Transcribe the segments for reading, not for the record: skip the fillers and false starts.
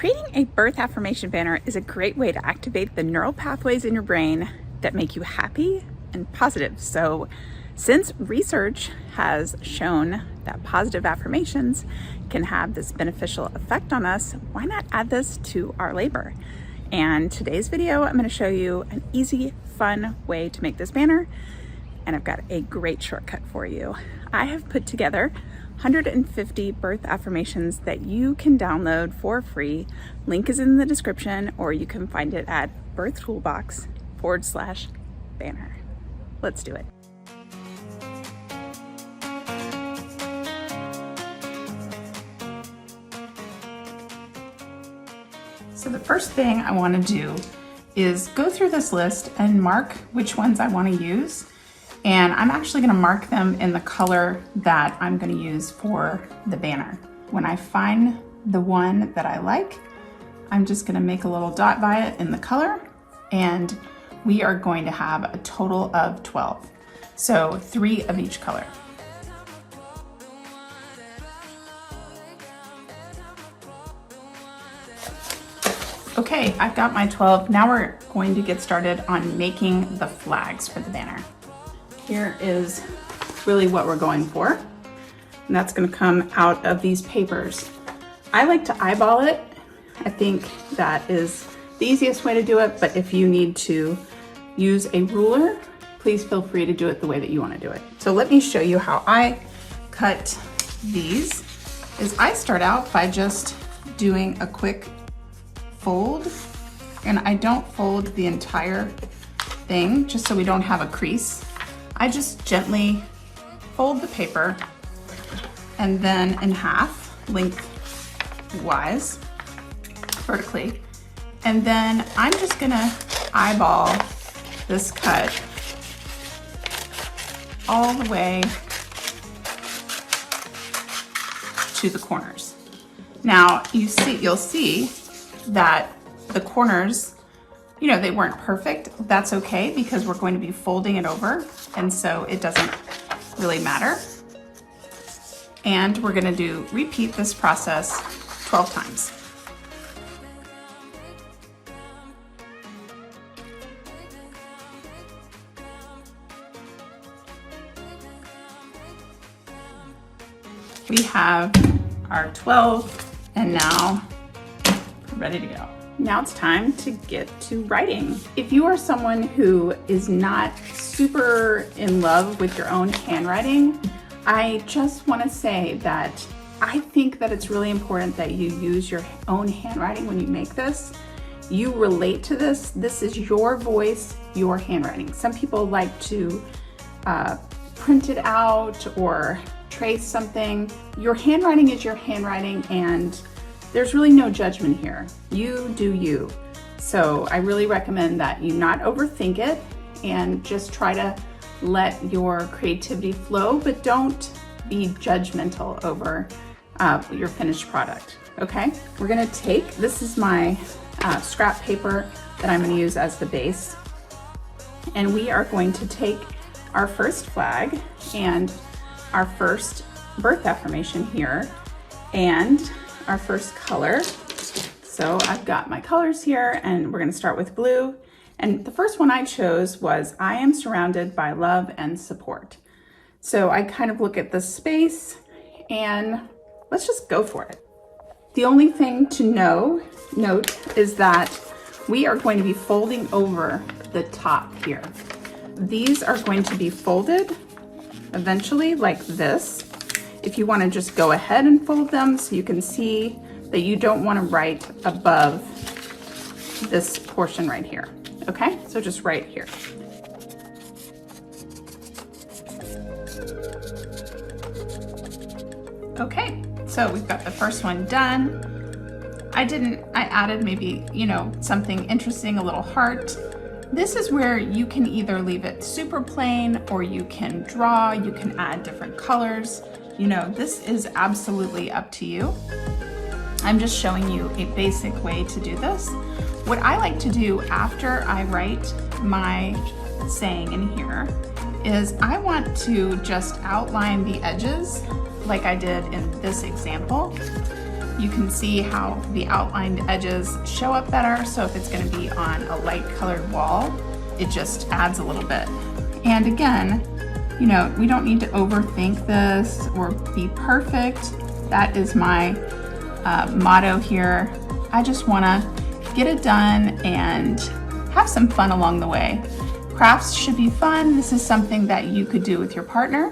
Creating a birth affirmation banner is a great way to activate the neural pathways in your brain that make you happy and positive. So since research has shown that positive affirmations can have this beneficial effect on us, why not add this to our labor? And today's video, I'm going to show you an easy, fun way to make this banner. And I've got a great shortcut for you. I have put together 150 birth affirmations that you can download for free. Link is in the description, or you can find it at birthtoolbox/banner. Let's do it. So the first thing I want to do is go through this list and mark which ones I want to use. And I'm actually going to mark them in the color that I'm going to use for the banner. When I find the one that I like, I'm just going to make a little dot by it in the color, and we are going to have a total of 12. So 3 of each color. Okay, I've got my 12. Now we're going to get started on making the flags for the banner. Here is really what we're going for, and that's going to come out of these papers. I like to eyeball it. I think that is the easiest way to do it, but if you need to use a ruler, please feel free to do it the way that you want to do it. So let me show you how I cut these. I start out by just doing a quick fold, and I don't fold the entire thing just so we don't have a crease. I just gently fold the paper and then in half, lengthwise, vertically. And then I'm just gonna eyeball this cut all the way to the corners. Now you'll see that the corners, they weren't perfect. That's okay, because we're going to be folding it over, and so it doesn't really matter. And we're going to repeat this process 12 times. We have our 12, and now we're ready to go. Now it's time to get to writing. If you are someone who is not super in love with your own handwriting, I just want to say that I think that it's really important that you use your own handwriting when you make this. You relate to this. This is your voice, your handwriting. Some people like to print it out or trace something. Your handwriting is your handwriting, and there's really no judgment here. You do you. So I really recommend that you not overthink it and just try to let your creativity flow, but don't be judgmental over your finished product, okay? We're gonna this is my scrap paper that I'm gonna use as the base, and we are going to take our first flag and our first birth affirmation here, and our first color. So I've got my colors here, and we're going to start with blue. And the first one I chose was I am surrounded by love and support. So I kind of look at the space, and let's just go for it. The only thing to note is that we are going to be folding over the top here. These are going to be folded eventually like this. If you want to just go ahead and fold them so you can see that you don't want to write above this portion right here. Okay, so just right here. Okay, so we've got the first one done. I added maybe, something interesting, a little heart. This is where you can either leave it super plain, or you can draw, you can add different colors. This is absolutely up to you. I'm just showing you a basic way to do this. What I like to do after I write my saying in here is I want to just outline the edges like I did in this example. You can see how the outlined edges show up better. So if it's going to be on a light colored wall, it just adds a little bit. And again, you know, we don't need to overthink this or be perfect. That is my motto here. I just want to get it done and have some fun along the way. Crafts should be fun. This is something that you could do with your partner.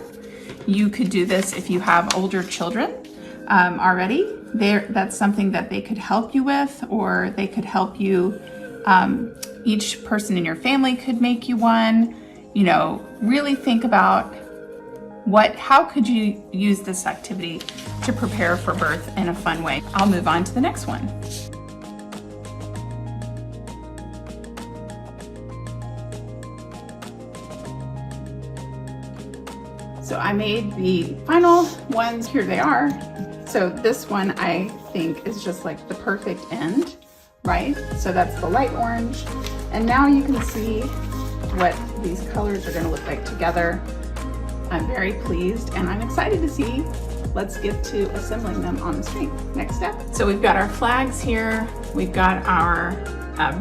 You could do this if you have older children already. That's something that they could help you with, or they could help you. Each person in your family could make you one. You know, really think about how could you use this activity to prepare for birth in a fun way. I'll move on to the next one. So I made the final ones. Here they are. So this one I think is just like the perfect end, right? So that's the light orange. And now you can see what these colors are going to look like together. I'm very pleased and I'm excited to see. Let's get to assembling them on the string. Next step. So we've got our flags here. We've got our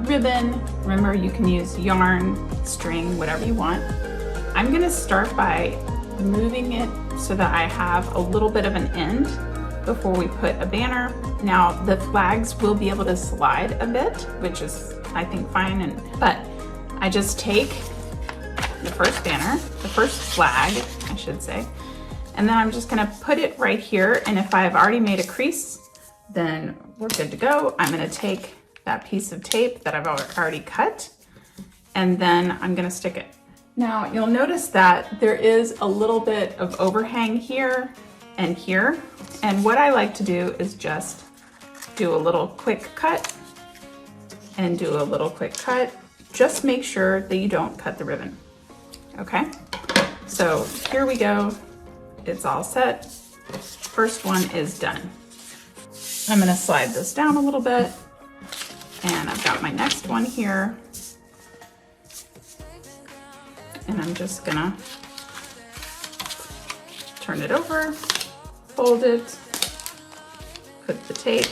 ribbon. Remember, you can use yarn, string, whatever you want. I'm going to start by moving it so that I have a little bit of an end before we put a banner. Now the flags will be able to slide a bit, which is I think fine, but I just take the first banner, the first flag, I should say, and then I'm just gonna put it right here, and if I've already made a crease, then we're good to go. I'm gonna take that piece of tape that I've already cut, and then I'm gonna stick it. Now you'll notice that there is a little bit of overhang here and here, and what I like to do is just do a little quick cut and do a little quick cut. Just make sure that you don't cut the ribbon. Okay, so here we go. It's all set. First one is done. I'm gonna slide this down a little bit, and I've got my next one here. And I'm just gonna turn it over, fold it, put the tape,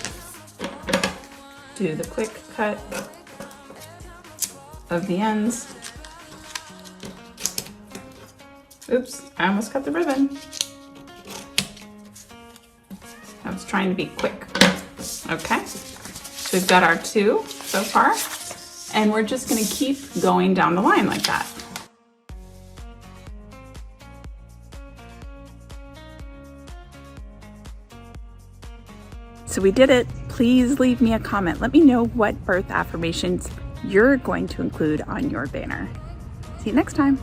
do the quick cut of the ends. Oops, I almost cut the ribbon. I was trying to be quick. Okay, so we've got our two so far, and we're just gonna keep going down the line like that. So we did it. Please leave me a comment. Let me know what birth affirmations you're going to include on your banner. See you next time.